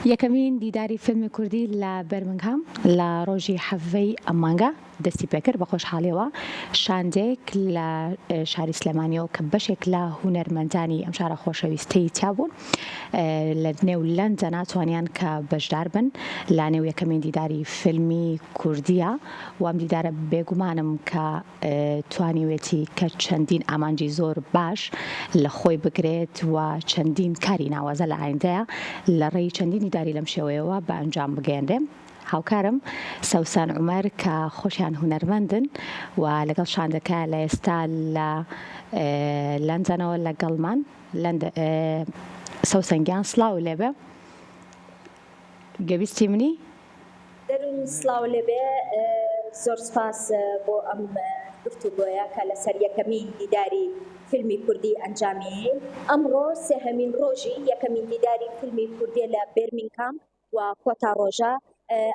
یەکەمین دیداری فیلمی کوردی لە بەرمنگهام لە ڕۆژی حەڤەی ئەمانگە دەستی پێکرد بە خۆشحاڵیەوە شاندێک لە شاری سلێمانیەوە کە بەشێک لە هونەرمەندانی ئەم شارە خۆشەویستەی تیابوون لە نێو لەندە ناتوانیان کە بەشدار بن لە نێو یەکەمین دیداری فیلمی کوردیە و ئەم دیدارە بێگومانم کە توانیوێتی کە چەندین ئامانجی زۆر باش لە خۆی بگرێت و چەندین کاری ناوازە لە ئایندەیە لە ڕێی چەندین دیداری لەم شێوەیەوە بە ئەنجام بگەێنرێ. هاوکارم سەوسان عومەر کە خۆشیان هونەرمەندن و لەگەڵ شاندەکە لە ئێستا لە لەندەنەوە لەگەڵمان سەوسەنگیان سڵاو لێبێ گەویستی منی دەروون سڵاو لێبێ زۆر سپاس بۆ ئەم گفتوگۆیە کە لەسەر یەکەمین دیداری فیلمی کوردی ئەنجامیین. ئەمڕۆ سێهەمین ڕۆژی یەکەمین دیداری فیلمی کوردی لە بێرمینگهام و کۆتا ڕۆژە.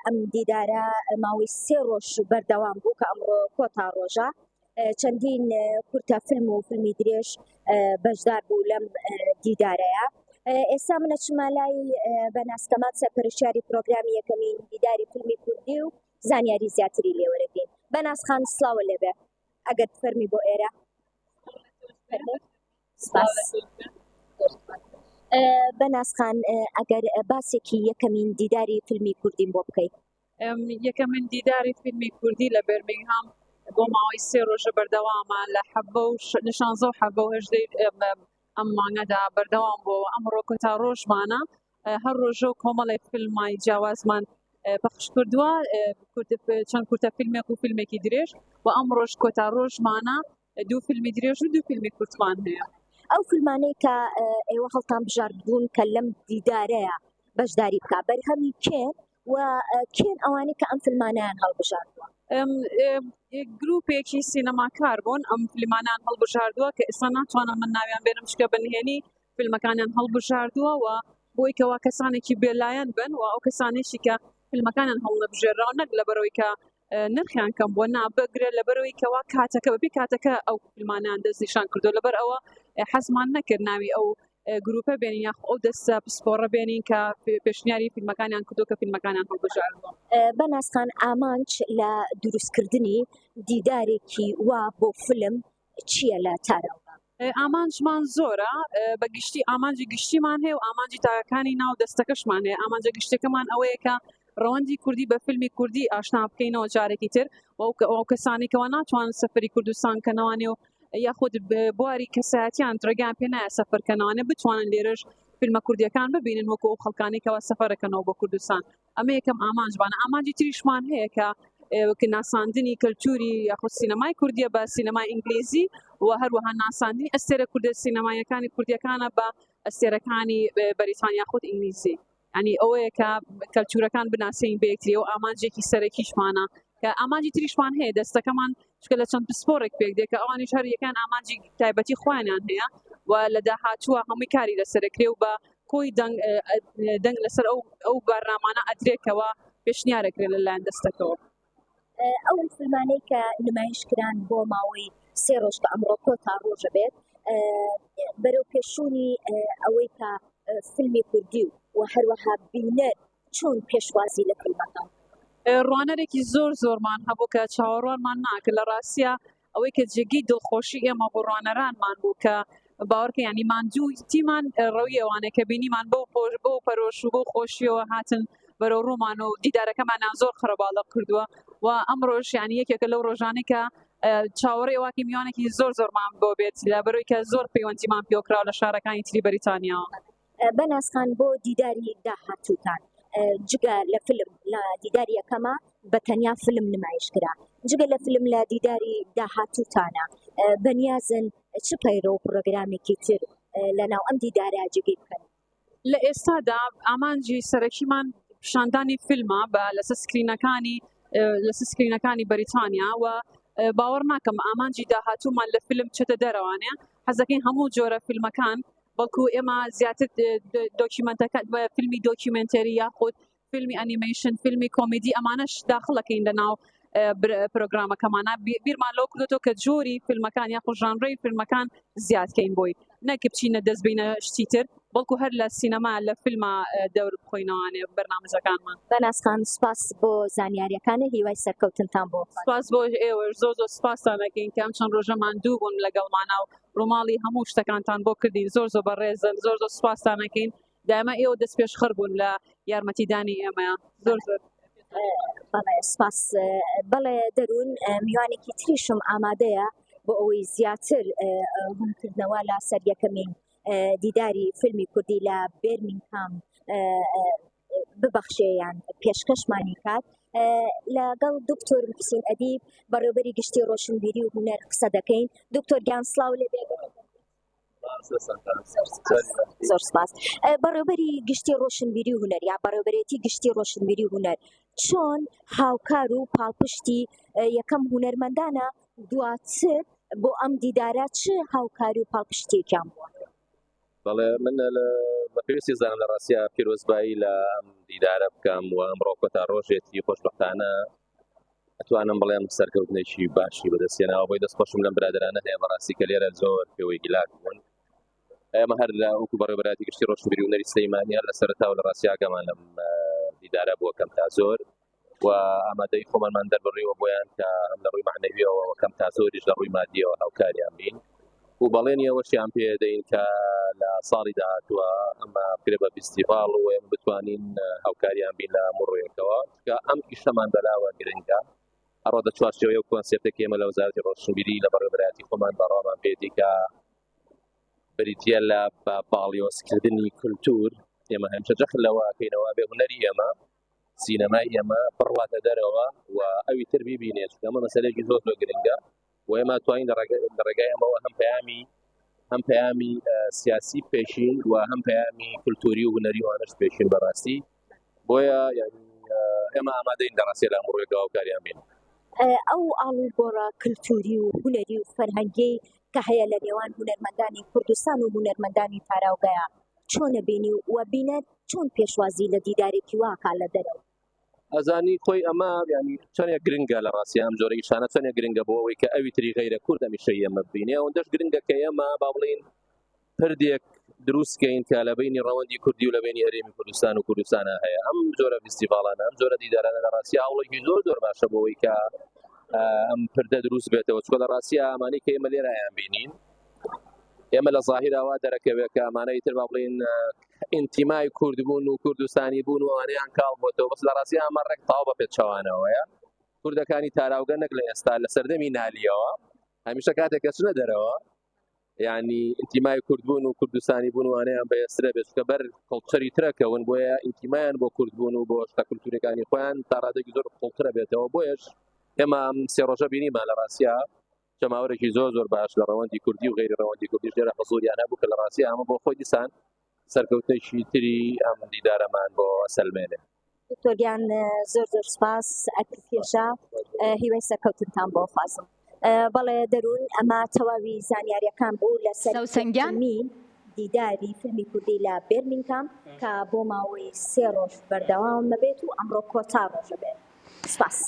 ئەم دیدارە ماوەی 3 ڕۆژ بەردەوام بوو کە ئەمڕۆ کۆتا ڕۆژە چەندین کورتە فیلم و فیلمی درێژ بەشدار بوو لەم دیدارەیە. ئێستا منە چمالای بەناسکەمات سەرپەرشتیاری پرۆگرامی یەکەمین دیداری فیلمی کوردی و زانیاری زیاتری لێوەرەگرین. بەناس خان سڵاوە لێبێ ئەگەر فەرمی بۆ ئێرە. بەناس خان ئەگەر باسێکی یەکەمین دیداری فیلمی کوردیم بۆ بکەیت. یەکەمین دیداری فیلمی کوردی لە بەرمینگهام بۆ ماوەی 3 ڕۆژە بەردەوامە لە حەڤە و لە 16 و حەڤە و 18 ئەم مانگەدا بەردەوام بووە. ئەمڕۆ کۆتا ڕۆژمانە هەر ڕۆژە و کۆمەڵی فیلمای جیاوازمان پەخش کردووە چەند کورتە فیلمێک و فیلمێکی درێژ و ئەم ڕۆژ کۆتا ڕۆژمانە 2 فیلمی درێژ و 2 فیلمی کورتمان هەیە. ئەو فیلمانەی کە ئێوە هەڵتان بژاردبوون کە لەم دیدارەیە بەشداری بکە بەرهەمی کێن و کێن ئەوانەی کە ئەم فیلمانیان هەڵبژاردووە؟ گروپێکی سینەماکار بوون ئەم فیلمانیان هەڵبژاردووە کە ئێستا ناتوانم من ناویان بێنم شکە بنهێنی فیلمەکانیان هەڵبژاردووە و بۆی کەوا کەسانێکی بێلایەن بن و ئەو کەسانێکی کە فیلمەکانیان هەڵنەبژێراوە نەک لەبەرەوەی کە نرخیان کەم بووە نابگرێت لەبەرەوەی کەوا کاتەکە بەبێ کاتەکە ئەو فیلمانیان دەستنیشان کردو لەبەر ئەوە حەزمان نەکرد ناوی ئەو گروپە بێنین یاخ ئەو دەستە پسپۆڕە بێنین کە پێشنیاری فیلمەکانیان کردو کە فیلمەکانیان هەڵبژاردووە. بەناسخان ئامانج لە دروستکردنی دیدارێکی وا بۆ فیلم چییە لە تارەوە؟ ئامانجمان زۆرە بەگشتی ئامانجی گشتیمان هەیە و ئامانجی تاکانی ناو دەستەکەشمان هەیە. ئامانجە گشتەکەمان ئەوەیە کە ڕەوەندی کوردی بە فیلمی کوردی ئاشنا بکەینەوە جارێکی تر و ئەو کەسانی کەوا ناتوان سەفەری کوردستان کەنەوانێ و یاخود بواری کەسایەتیان ڕێگیان پێ نایە سەفەرکەنەوانێ بتوانن لێرەش فیلمە کوردیەکان ببینن وەکو ئەو خەڵکانی کەوا سەفەرەکەنەوە بۆ کوردستان. ئەمە یەکەم ئامانجبانە. ئامانجی تریشمان هەیە کە ناساندنی کەلتوری یاخود سینەمای کوردیە بە سینەمای ئینگلیزی و هەروەها ناساندنی ئەستێرە کوردە سینەمایەکانی کوردیەکانە بە ئەستێرەکانی بەریتانیا یاخود ئینگلیزی. ینی ئەوەیە کە کەلتورەکان بناسیین بەیەکتری و ئامانجێکی سەرەکیشمانە کە ئامانجی تریشمان هەیە دەستەکەمان چکە لە چەند پسپۆڕێک پێک دێت کە ئەوانیش هەر یەکان ئامانجی تایبەتی خۆیانیان هەیە و لە داهاتووە هەمووی کاری لەسەرکرێ و بە کۆی دەنگ لەسەر ئەو بەرنامانە ئەدرێکەوە پێشنیارەکرێت لەلایەن دەستەکەەوە. ئەو فیلمانەی کە نمایشکران بۆ ماوەی 3 ڕۆژ کە ئەمڕۆ کۆتا ڕۆژە بێت بەرەو پێشوونی ئەوەی کە فیلمی کوردی و هەروەها بینەر چۆن پێشوازی لە فیلمەکان ڕوانەرێکی زۆرمان هەبوو کە چاوەڕوانمان ناکرد لە ڕاستیە ئەوەی کە جێگەی دڵخۆشی ئێمە بۆ ڕوانەرانمان بوو کە باوەڕکە ینی ماندوو تیمان ڕەوی ئەوانەیە کە بینیمان بۆ پەرۆش و بۆ خۆشیەوە هاتن بەرەو ڕوومان و دیدارەکەمانیان زۆر خڕەباڵە کردووە و ئەمڕۆژ ینی یەکێکە لەو ڕۆژانەی کە چاوەڕێی واکی میوانێکی زۆرمان بۆ بێت لەبەرەوەی کە زۆر پەیوەندیمان پێوکراوە لە شارەکانی تری بەریتانیاوە. بەناسخان بۆ دیداری داهاتووتان جگە لە فیلم لە دیداری یەکەمە بە تەنیا فیلم نمایشکرا جگە لە فیلم لە دیداری داهاتووتانە بەنیازن چ پەیرە و پرۆگرامێکی تر لەناو ئەم دیدارە جێگەی بکەن؟ لە ئێستادا ئامانجی سەرەکیمان پیشاندانی فیلمە بە لەسەر سکرینەکانی بەریتانیا و باوەڕ ناکەم ئامانجی داهاتوومان لە فیلم چێتە دەرەوانێ حەزەکەین هەموو جۆرە فیلمەکان بەڵکو ئێمە زیاتر فیلمی دۆکیومنتەری یاخود فیلمی ئەنیمیشن فیلمی کۆمیدی ئەمانەش داخڵەکەین لەناو پرۆگرامەکەمانە بیرمان لەو کردوێتەوە کە جۆری فیلمەکان یاخۆ ژانرەی فیلمەکان زیادکەین بۆی نەکە بچینە دەست بینە شتی تر بەڵکو هەر لە سینەما لە فیلمە دەور بخۆینەوەوانێ بەرنامەجەکانمان. بەناسخان سپاس بۆ زانیاریەکانە هیوای سەرکەوتنتان بۆ سپاس بۆ ئێوە زۆر سپاسان دەکەین کە ئەم چەند ڕۆژەمان دوو بوون لەگەڵمانە و ڕۆماڵی هەموو شتەکانتان بۆ کردین زۆر بەڕێزن زۆر سپاسان دەکەین دائما ئێوە دەست پێشخەر بوون لە یارمەتیدانی ئێمە زۆر بەڵێ سپاس بەڵێ دەروون میوانێکی تریشم ئامادەیە بۆ ئەوەی زیاتر هەمکردنەوە لە سەر یەکەمین دیداری فیلمی کوردی لە بێرمینگهام ببەخشێیان پێشکەشمانی کات لەگەڵ دکتۆر حوسین ئەدیب بەڕێوەبەری گشتی ڕۆشنبیری و هونەر قسە دەکەین دکتۆر گیان سڵاو لێبێ زۆر سپاس بەڕێوەبەری گشتی ڕۆشنبیری و هونەر یا بەڕێوەبەرێتی گشتی ڕۆشنبیری و هونەر چۆن هاوکار و پاڵپشتی یەکەم هونەرمەندانە دواتر بۆ ئەم دیدارە چ هاوکاری و پاڵپشتێکیان بووە؟ بەڵێ من بەپێویستی زانم لە ڕاستیە پیرۆزبایی لە ئەم دیدارە بکەم و ئەمڕۆ کۆتا ڕۆژێکی خۆشبەختانە ئەتوانم بڵێم سەرکەوتنێکی باشی بەدەستێنەوە بۆی دەستخۆشم لەم برادرانە هەیە بەڕاستی کە لێرە زۆر پێوەی گیلاک بوون ئێمە هەر لە وەکو بەڕێوەبەراتی گشتی ڕۆشنبیری و هونەری سلەیمانیە لە سەرەتاوە لە ڕاستی ئاگامان لەم دیدارە بووە کەم تا زۆر و ئامادەی خۆمانمان دەربڕیوە بۆیان کە هەم لە ڕووی معنەویەوە کەم تا زۆریش لە ڕووی مادیەوە هاوکاریان بین و بەڵێنی ئەوەشیان پێدەین کە لە ساڵی داهاتووە ئەمە پێ بە فیستیڤاڵ و ئێمە بتوانین هاوکاریان بین لە هەموو کە ئەم ئیشەمان بەلاوە گرنگە هەڕۆ دە چوارچێوەیە و کۆنسێپتێکی ئێمە لە وەزارەتی ڕۆشنبیری لە بەڕێوەبەراتی خۆمان بەڕامان پێدی کە بریتە لە باڵیۆزکردنی کولتور ئێمە هەمیشە جەخت لەوە ئەکەینەوە بێ هونەری ئێمە سینەمای ئێمە بڕواتە دەرەوە و ئەوی تر بیبینێت ئەمە مەسەلەیەکی زۆر گرنگە و ئێمە توانین لە ڕێگای ئەمەوە هەم پەیامی سیاسی پێشین و هەم پەیامی کولتوری و هونەری وانش پێشین بەڕاستی بۆیە ئێمە ئامادەین لە ڕاستی لە هەموو ڕێگا هاوکاریان بین ئەو ئاڵوگۆڕە کولتوری و هونەری و فەرهەنگی کە هەیە لە نێوان هونەرمەندانی کوردستان و هونەرمەندانی پاراوگایە چۆنە بینی و بینێت چۆن پێشوازی لە دیدارێکی واکە لە دەرەوە ئەزانی خۆی ئەمە ینی چەندێک گرنگە لە ڕاستی ئەم جۆرە ئیشانە چەندێک گرنگە بۆ ئەوەی کە ئەوی تری غەیرە کورد هەمیشە ئێمە ببینێ ئەوەندەش گرنگە کە ئێمە با بڵێن پردێک دروستکەین کە لە بینی ڕەوەندی کوردی و لە بینی هەرێمی کوردستان و کوردستانە هەیە ئەم جۆرە فیستیڤاڵانە ئەم جۆرە دیدارانە لە ڕاستی هەوڵێکی زۆر باشە بۆ ئەوەی کە ئەم پردە دروست بێتەوە چکۆ لە ڕاستی ئەمانەی کە ئێمە لێرایان بینین ئێمە لە زاهیرەوە دەرەکەوێت کە ئەمانەی تر با بڵێن ئینتیمای کوردبوون و کوردستانی بوون و ئەوانەیان کاڵ بۆتەوە بەس لە ڕاستی ئەمە ڕێک تاو بە پێچەوانەوەیە کوردەکانی تاراوگە نەک لە ئێستا لە سەردەمی نالیەوە هەمیشە کاتێک کە چنە دەرەوە یعنی ئینتیمای کوردبوون و کوردستانی بوون وانەیان بەێسترە بێت کە بەر کڵچەری ترەکەون بۆیە ئینتیمایان بۆ کوردبوون و بۆ شتە کولتورەکانی خۆیان تا ڕادێکی زۆر قوڵترە بێتەوە بۆیەش ئێمە سێ ڕۆژە بینیمان لە ڕاستیە جەماوەرێکی زۆر باش لە ڕەوەندی کوردی و غیری ڕەوەندی کوردیش لێرە حضوریان هەبوو کە لە ڕاستی ئەمە بۆ خۆی دیسان سەرکەوتنێکی تری ئەم دیدارەمان بۆ سەلمێنێ دکتۆریان زۆر سپاس ئەکرێشە هیوای سەرکەوتنتان بۆ خوازم بەڵێ دەروون ئەمە تەواوی زانیاریەکان بوو لە سەرکەوتنی دیداری فیلمی کوردی لە بێرمینگهام کە بۆ ماوەی 3 ڕۆژ بەردەوام بێت و ئەمڕۆ کۆتا ڕۆژە بێت سپاس